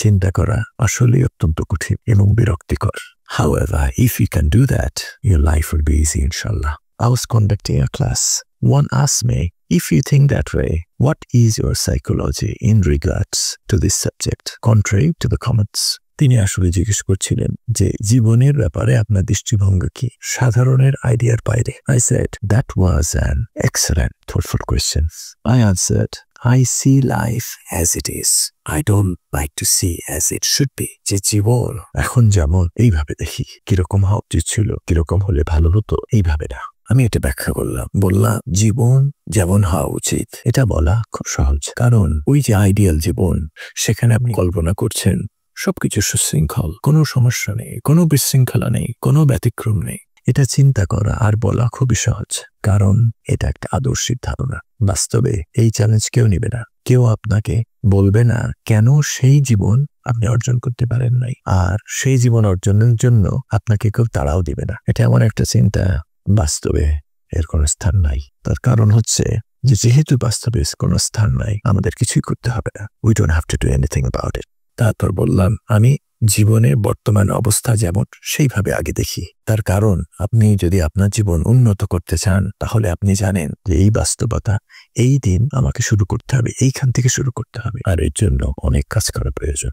চিন্তা করা আসলেই অত্যন্ত কঠিন এবং বিরক্তিকর। However, if you can do that, your life will be easy, inshallah. I was conducting a class. One asked me, if you think that way, what is your psychology in regards to this subject, contrary to the comments? তিনি আসলে জিজ্ঞেস করছিলেন যে জীবনের ব্যাপারে আপনার দৃষ্টিভঙ্গি কি সাধারণের আইডিয়ার বাইরে। I said, that was an excellent, thoughtful question. I answered, I see life as it is. I don't like to see as it should be. যে জীবন এখন যেমন এইভাবে দেখি, কিরকম হওয়া উচিত ছিল, কিরকম হলে ভালো হতো, এইভাবে না। আমি এটা ব্যাখ্যা করলাম, বললাম জীবন যেমন হওয়া উচিত এটা বলা খুব সহজ, কারণ ওই যে আইডিয়াল জীবন, সেখানে আপনি কল্পনা করছেন সবকিছু সুশৃঙ্খল, কোনো সমস্যা নেই, কোনো বিশৃঙ্খলা নেই, কোনো ব্যতিক্রম নেই। এটা চিন্তা করা আর বলা খুবই সহজ, কারণ এটা একটা আদর্শিক ধারণা। বাস্তবে এই চ্যালেঞ্জ কেউ নিবে না, কেউ আপনাকে বলবে না কেন সেই জীবন আপনি অর্জন করতে পারেন নাই, আর সেই জীবন অর্জনের জন্য আপনাকে কেউ তাড়াও দিবে না। এটা এমন একটা চিন্তা, বাস্তবে এর কোনো স্থান নাই। তার কারণ হচ্ছে যে যেহেতু বাস্তবে কোনো স্থান নাই, আমাদের কিছুই করতে হবে না। We don't have to do anything about it. তারপর বললাম, আমি জীবনের বর্তমান অবস্থা যেমন সেইভাবে আগে দেখি। তার কারণ আপনি যদি আপনার জীবন উন্নত করতে চান, তাহলে আপনি জানেন যে এই বাস্তবতা, এই দিন আমাকে শুরু করতে হবে, এইখান থেকে শুরু করতে হবে, আর এর জন্য অনেক কাজ করা প্রয়োজন।